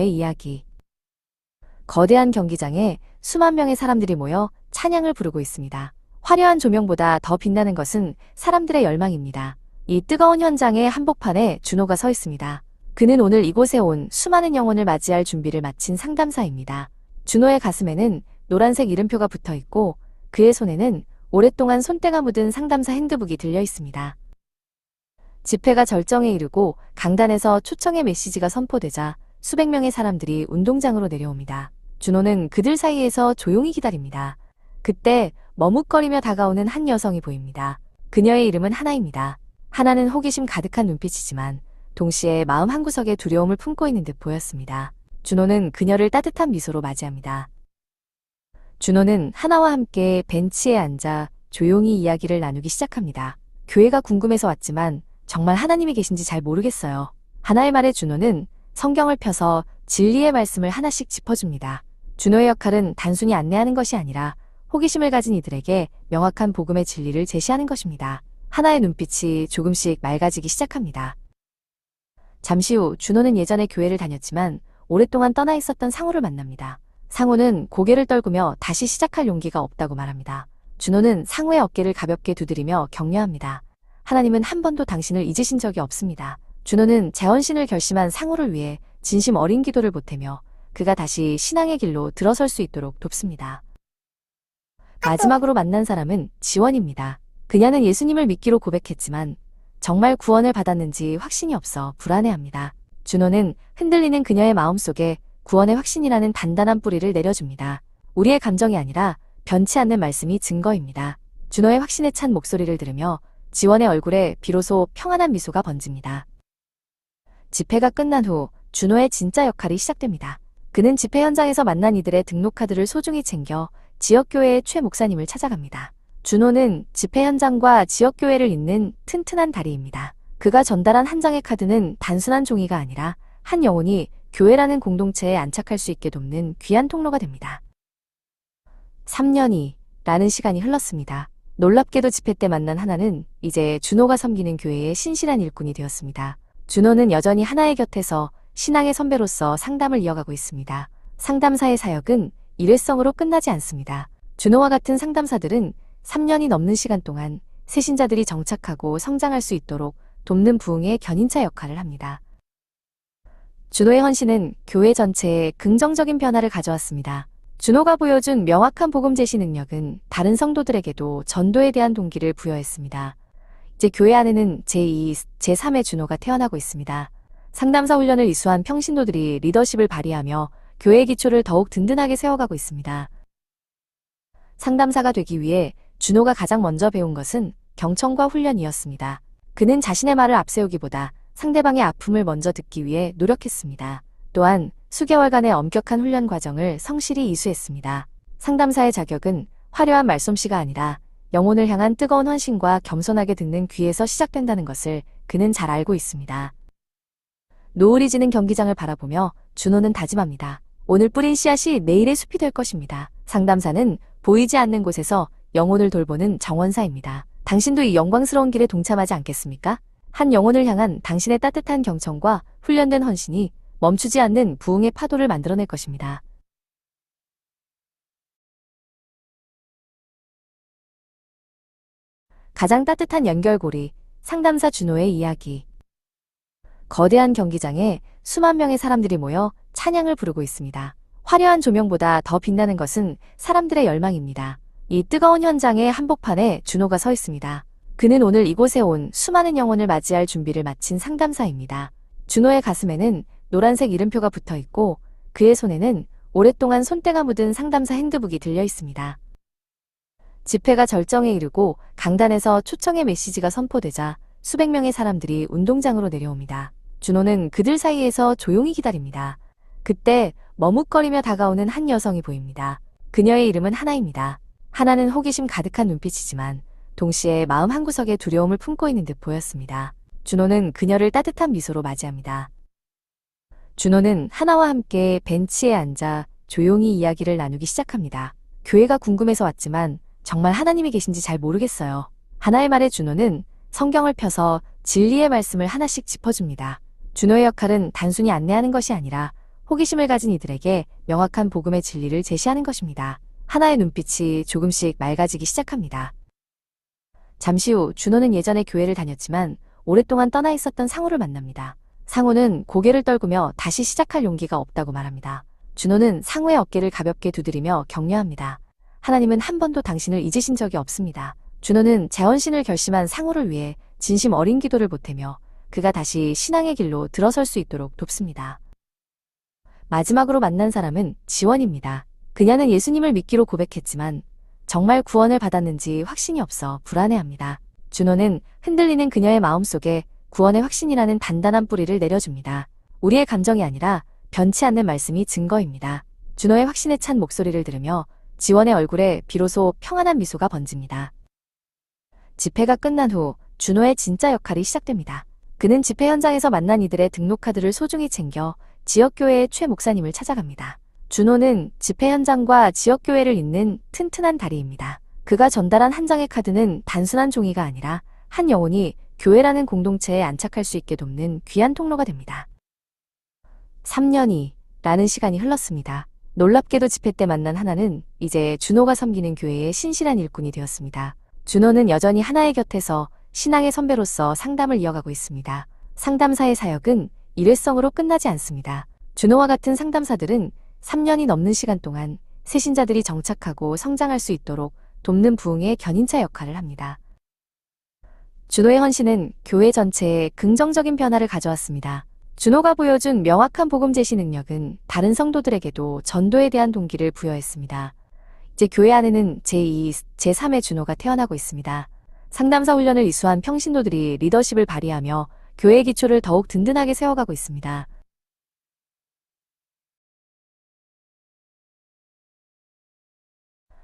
준호의 이야기. 거대한 경기장에 수만 명의 사람들이 모여 찬양을 부르고 있습니다. 화려한 조명보다 더 빛나는 것은 사람들의 열망입니다. 이 뜨거운 현장의 한복판에 준호가 서 있습니다. 그는 오늘 이곳에 온 수많은 영혼을 맞이할 준비를 마친 상담사입니다. 준호의 가슴에는 노란색 이름표가 붙어 있고 그의 손에는 오랫동안 손때가 묻은 상담사 핸드북이 들려 있습니다. 집회가 절정에 이르고 강단에서 초청의 메시지가 선포되자 수백 명의 사람들이 운동장으로 내려옵니다. 준호는 그들 사이에서 조용히 기다립니다. 그때 머뭇거리며 다가오는 한 여성이 보입니다. 그녀의 이름은 하나입니다. 하나는 호기심 가득한 눈빛이지만 동시에 마음 한구석에 두려움을 품고 있는 듯 보였습니다. 준호는 그녀를 따뜻한 미소로 맞이합니다. 준호는 하나와 함께 벤치에 앉아 조용히 이야기를 나누기 시작합니다. 교회가 궁금해서 왔지만 정말 하나님이 계신지 잘 모르겠어요. 하나의 말에 준호는 성경을 펴서 진리의 말씀을 하나씩 짚어줍니다. 준호의 역할은 단순히 안내하는 것이 아니라 호기심을 가진 이들에게 명확한 복음의 진리를 제시하는 것입니다. 하나의 눈빛이 조금씩 맑아지기 시작합니다. 잠시 후 준호는 예전에 교회를 다녔지만 오랫동안 떠나 있었던 상호를 만납니다. 상호는 고개를 떨구며 다시 시작할 용기가 없다고 말합니다. 준호는 상호의 어깨를 가볍게 두드리며 격려합니다. 하나님은 한 번도 당신을 잊으신 적이 없습니다. 준호는 재헌신을 결심한 상호를 위해 진심 어린 기도를 보태며 그가 다시 신앙의 길로 들어설 수 있도록 돕습니다. 마지막으로 만난 사람은 지원입니다. 그녀는 예수님을 믿기로 고백했지만 정말 구원을 받았는지 확신이 없어 불안해합니다. 준호는 흔들리는 그녀의 마음속에 구원의 확신이라는 단단한 뿌리를 내려줍니다. 우리의 감정이 아니라 변치 않는 말씀이 증거입니다. 준호의 확신에 찬 목소리를 들으며 지원의 얼굴에 비로소 평안한 미소가 번집니다. 집회가 끝난 후 준호의 진짜 역할이 시작됩니다. 그는 집회 현장에서 만난 이들의 등록카드를 소중히 챙겨 지역교회의 최 목사님을 찾아갑니다. 준호는 집회 현장과 지역교회를 잇는 튼튼한 다리입니다. 그가 전달한 한 장의 카드는 단순한 종이가 아니라 한 영혼이 교회라는 공동체에 안착할 수 있게 돕는 귀한 통로가 됩니다. 3년이 라는 시간이 흘렀습니다. 놀랍게도 집회 때 만난 하나는 이제 준호가 섬기는 교회의 신실한 일꾼이 되었습니다. 준호는 여전히 하나의 곁에서 신앙의 선배로서 상담을 이어가고 있습니다. 상담사의 사역은 일회성으로 끝나지 않습니다. 준호와 같은 상담사들은 3년이 넘는 시간 동안 새신자들이 정착하고 성장할 수 있도록 돕는 부흥의 견인차 역할을 합니다. 준호의 헌신은 교회 전체에 긍정적인 변화를 가져왔습니다. 준호가 보여준 명확한 복음 제시 능력은 다른 성도들에게도 전도에 대한 동기를 부여했습니다. 이제 교회 안에는 제2, 제3의 준호가 태어나고 있습니다. 상담사 훈련을 이수한 평신도들이 리더십을 발휘하며 교회의 기초를 더욱 든든하게 세워가고 있습니다. 상담사가 되기 위해 준호가 가장 먼저 배운 것은 경청과 훈련이었습니다. 그는 자신의 말을 앞세우기보다 상대방의 아픔을 먼저 듣기 위해 노력했습니다. 또한 수개월간의 엄격한 훈련 과정을 성실히 이수했습니다. 상담사의 자격은 화려한 말솜씨가 아니라 영혼을 향한 뜨거운 헌신과 겸손하게 듣는 귀에서 시작된다는 것을 그는 잘 알고 있습니다. 노을이 지는 경기장을 바라보며 준호는 다짐합니다. 오늘 뿌린 씨앗이 내일의 숲이 될 것입니다. 상담사는 보이지 않는 곳에서 영혼을 돌보는 정원사입니다. 당신도 이 영광스러운 길에 동참하지 않겠습니까? 한 영혼을 향한 당신의 따뜻한 경청과 훈련된 헌신이 멈추지 않는 부흥의 파도를 만들어낼 것입니다. 가장 따뜻한 연결고리, 상담사 준호의 이야기. 거대한 경기장에 수만 명의 사람들이 모여 찬양을 부르고 있습니다. 화려한 조명보다 더 빛나는 것은 사람들의 열망입니다. 이 뜨거운 현장의 한복판에 준호가 서 있습니다. 그는 오늘 이곳에 온 수많은 영혼을 맞이할 준비를 마친 상담사입니다. 준호의 가슴에는 노란색 이름표가 붙어 있고 그의 손에는 오랫동안 손때가 묻은 상담사 핸드북이 들려 있습니다. 집회가 절정에 이르고 강단에서 초청의 메시지가 선포되자 수백 명의 사람들이 운동장으로 내려옵니다. 준호는 그들 사이에서 조용히 기다립니다. 그때 머뭇거리며 다가오는 한 여성이 보입니다. 그녀의 이름은 하나입니다. 하나는 호기심 가득한 눈빛이지만 동시에 마음 한구석에 두려움을 품고 있는 듯 보였습니다. 준호는 그녀를 따뜻한 미소로 맞이합니다. 준호는 하나와 함께 벤치에 앉아 조용히 이야기를 나누기 시작합니다. 교회가 궁금해서 왔지만 정말 하나님이 계신지 잘 모르겠어요. 하나의 말에 준호는 성경을 펴서 진리의 말씀을 하나씩 짚어줍니다. 준호의 역할은 단순히 안내하는 것이 아니라 호기심을 가진 이들에게 명확한 복음의 진리를 제시하는 것입니다. 하나의 눈빛이 조금씩 맑아지기 시작합니다. 잠시 후 준호는 예전에 교회를 다녔지만 오랫동안 떠나 있었던 상우를 만납니다. 상우는 고개를 떨구며 다시 시작할 용기가 없다고 말합니다. 준호는 상우의 어깨를 가볍게 두드리며 격려합니다. 하나님은 한 번도 당신을 잊으신 적이 없습니다. 준호는 재헌신을 결심한 상우를 위해 진심 어린 기도를 보태며 그가 다시 신앙의 길로 들어설 수 있도록 돕습니다. 마지막으로 만난 사람은 지원입니다. 그녀는 예수님을 믿기로 고백했지만 정말 구원을 받았는지 확신이 없어 불안해합니다. 준호는 흔들리는 그녀의 마음속에 구원의 확신이라는 단단한 뿌리를 내려줍니다. 우리의 감정이 아니라 변치 않는 말씀이 증거입니다. 준호의 확신에 찬 목소리를 들으며 지원의 얼굴에 비로소 평안한 미소가 번집니다. 집회가 끝난 후 준호의 진짜 역할이 시작됩니다. 그는 집회 현장에서 만난 이들의 등록카드를 소중히 챙겨 지역교회의 최 목사님을 찾아갑니다. 준호는 집회 현장과 지역교회를 잇는 튼튼한 다리입니다. 그가 전달한 한 장의 카드는 단순한 종이가 아니라 한 영혼이 교회라는 공동체에 안착할 수 있게 돕는 귀한 통로가 됩니다. 3년이 라는 시간이 흘렀습니다. 놀랍게도 집회 때 만난 하나는 이제 준호가 섬기는 교회의 신실한 일꾼이 되었습니다. 준호는 여전히 하나의 곁에서 신앙의 선배로서 상담을 이어가고 있습니다. 상담사의 사역은 일회성으로 끝나지 않습니다. 준호와 같은 상담사들은 3년이 넘는 시간 동안 새신자들이 정착하고 성장할 수 있도록 돕는 부흥의 견인차 역할을 합니다. 준호의 헌신은 교회 전체에 긍정적인 변화를 가져왔습니다. 준호가 보여준 명확한 복음 제시 능력은 다른 성도들에게도 전도에 대한 동기를 부여했습니다. 이제 교회 안에는 제2, 제3의 준호가 태어나고 있습니다. 상담사 훈련을 이수한 평신도들이 리더십을 발휘하며 교회의 기초를 더욱 든든하게 세워가고 있습니다.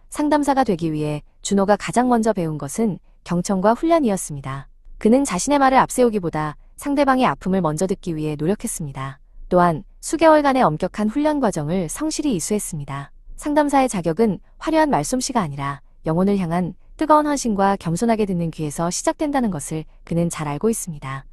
상담사가 되기 위해 준호가 가장 먼저 배운 것은 경청과 훈련이었습니다. 그는 자신의 말을 앞세우기보다 상대방의 아픔을 먼저 듣기 위해 노력했습니다. 또한 수개월간의 엄격한 훈련 과정을 성실히 이수했습니다. 상담사의 자격은 화려한 말솜씨가 아니라 영혼을 향한 뜨거운 헌신과 겸손하게 듣는 귀에서 시작된다는 것을 그는 잘 알고 있습니다.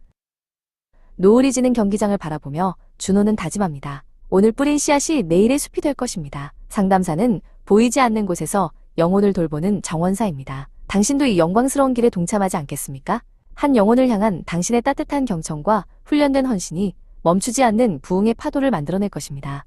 노을이 지는 경기장을 바라보며 준호는 다짐합니다. 오늘 뿌린 씨앗이 내일의 숲이 될 것입니다. 상담사는 보이지 않는 곳에서 영혼을 돌보는 정원사입니다. 당신도 이 영광스러운 길에 동참하지 않겠습니까? 한 영혼을 향한 당신의 따뜻한 경청과 훈련된 헌신이 멈추지 않는 부흥의 파도를 만들어낼 것입니다.